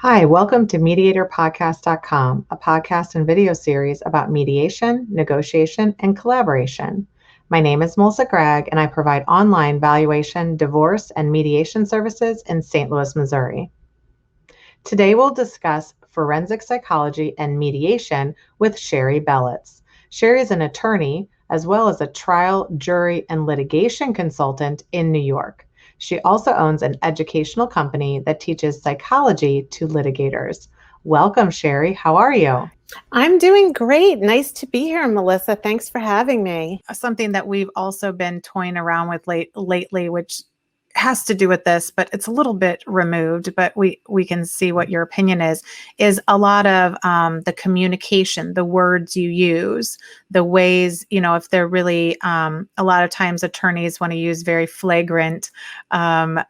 Hi, welcome to MediatorPodcast.com, a podcast and video series about mediation, negotiation, and collaboration. My name is Melissa Gragg, and I provide online valuation, divorce, and mediation services in St. Louis, Missouri. Today we'll discuss forensic psychology and mediation with Shari Belitz. Shari is an attorney as well as a trial, jury, and litigation consultant in New York. She also owns an educational company that teaches psychology to litigators. Welcome, Shari. How are you? I'm doing great. Nice to be here, Melissa. Thanks for having me. Something that we've also been toying around with lately, which has to do with this, but it's a little bit removed, but we can see what your opinion is a lot of the communication, the words you use, the ways, if they're really, a lot of times attorneys want to use very flagrant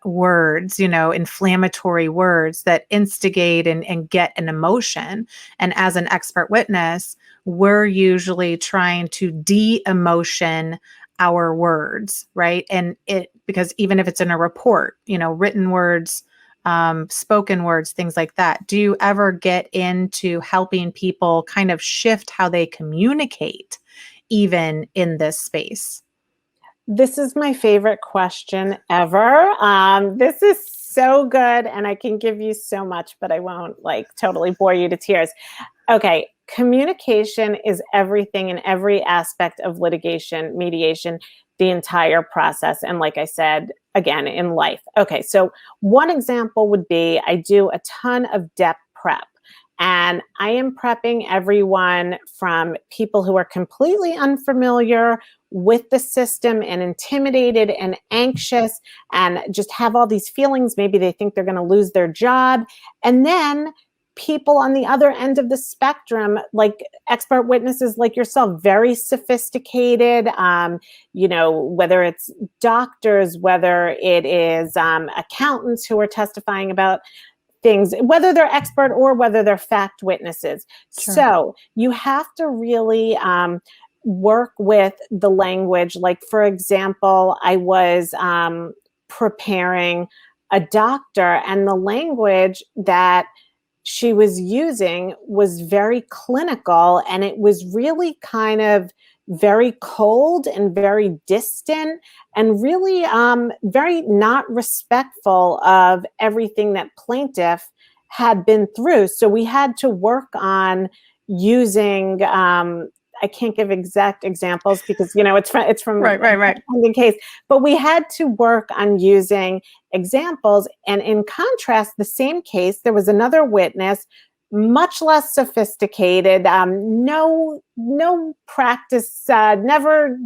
words, inflammatory words that instigate and get an emotion. And as an expert witness, we're usually trying to de-emotion our words, right? And because even if it's in a report, written words, spoken words, things like that. Do you ever get into helping people kind of shift how they communicate, even in this space? This is my favorite question ever. This is so good, and I can give you so much, but I won't totally bore you to tears. Okay. Communication is everything in every aspect of litigation, mediation, the entire process. And like I said, again, in life. Okay, so one example would be I do a ton of depth prep. And I am prepping everyone from people who are completely unfamiliar with the system and intimidated and anxious and just have all these feelings. Maybe they think they're going to lose their job. And then people on the other end of the spectrum, like expert witnesses like yourself, very sophisticated, whether it's doctors, whether it is accountants who are testifying about things, whether they're expert or whether they're fact witnesses. Sure. So you have to really work with the language. Like, for example, I was preparing a doctor, and the language that she was using was very clinical, and it was really kind of very cold and very distant and really very not respectful of everything that plaintiff had been through. So we had to work on using I can't give exact examples because it's from right. The case, but we had to work on using examples. And in contrast, the same case, there was another witness, much less sophisticated, no practice, never,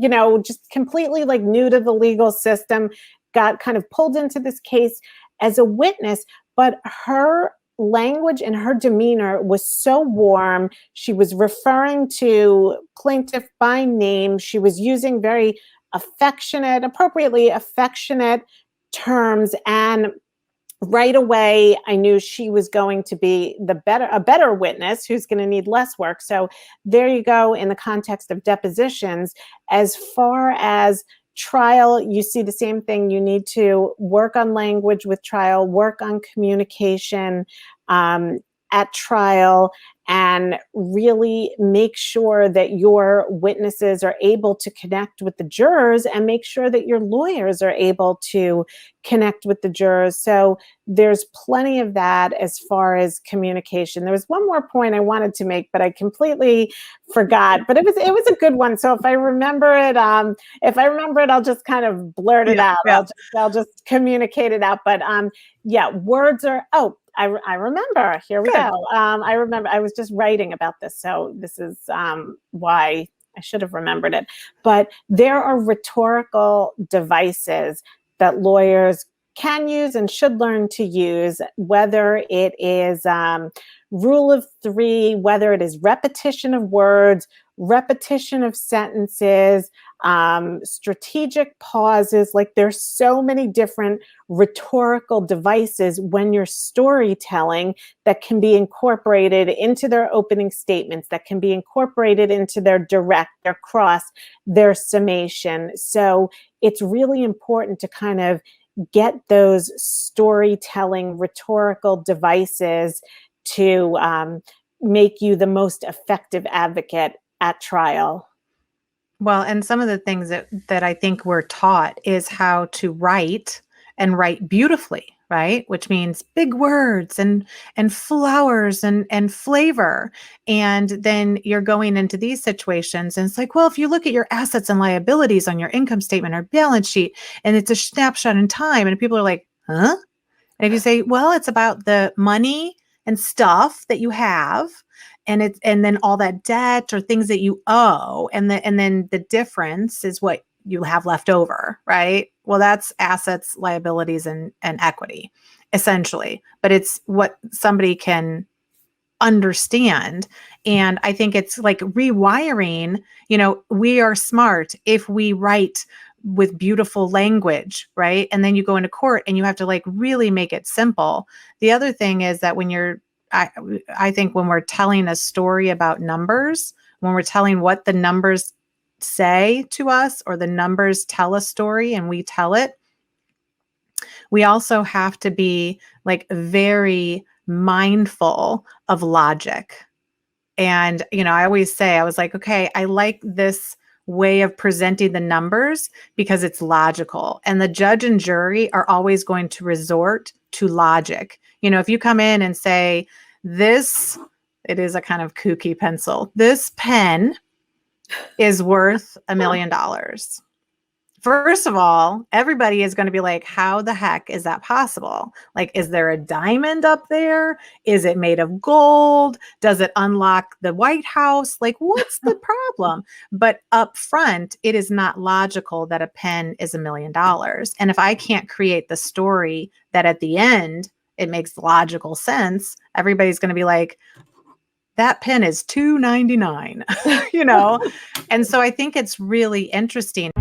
just completely new to the legal system, got kind of pulled into this case as a witness, but her language and her demeanor was so warm. She was referring to plaintiff by name. She was using very appropriately affectionate terms. And right away, I knew she was going to be a better witness who's going to need less work. So there you go in the context of depositions. As far as trial, you see the same thing. You need to work on language with trial, work on communication at trial, and really make sure that your witnesses are able to connect with the jurors and make sure that your lawyers are able to connect with the jurors. So there's plenty of that as far as communication. There was one more point I wanted to make, but I completely forgot, but it was a good one. So if I remember it, I'll just kind of blurt it out. Yeah. I'll just communicate it out. But words are, I remember. Here we go. I remember. I was just writing about this, so this is why I should have remembered it. But there are rhetorical devices that lawyers can use and should learn to use, whether it is rule of three, whether it is repetition of words, repetition of sentences, strategic pauses. Like, there's so many different rhetorical devices when you're storytelling that can be incorporated into their opening statements, that can be incorporated into their direct, their cross, their summation. So it's really important to kind of get those storytelling rhetorical devices to make you the most effective advocate at trial. Well, and some of the things that I think we're taught is how to write and write beautifully, right? Which means big words and flowers and flavor. And then you're going into these situations and it's like, well, if you look at your assets and liabilities on your income statement or balance sheet, and it's a snapshot in time, and people are like, huh? And if you say, well, it's about the money and stuff that you have, and then all that debt or things that you owe, and then the difference is what you have left over, right? Well, that's assets, liabilities, and equity, essentially. But it's what somebody can understand. And I think it's like rewiring, we are smart if we write with beautiful language, right? And then you go into court and you have to like really make it simple. The other thing is that I think when we're telling a story about numbers, when we're telling what the numbers say to us or the numbers tell a story and we tell it, we also have to be like very mindful of logic. And, I always say, I was like, okay, I like this way of presenting the numbers because it's logical. And the judge and jury are always going to resort to logic. If you come in and say, it is a kind of kooky pencil. This pen is worth $1 million. First of all, everybody is going to be like, how the heck is that possible? Like, is there a diamond up there? Is it made of gold? Does it unlock the White House? Like, what's the problem? But up front, it is not logical that a pen is $1 million. And if I can't create the story that at the end, it makes logical sense, everybody's going to be like, that pen is $2.99, And so I think it's really interesting.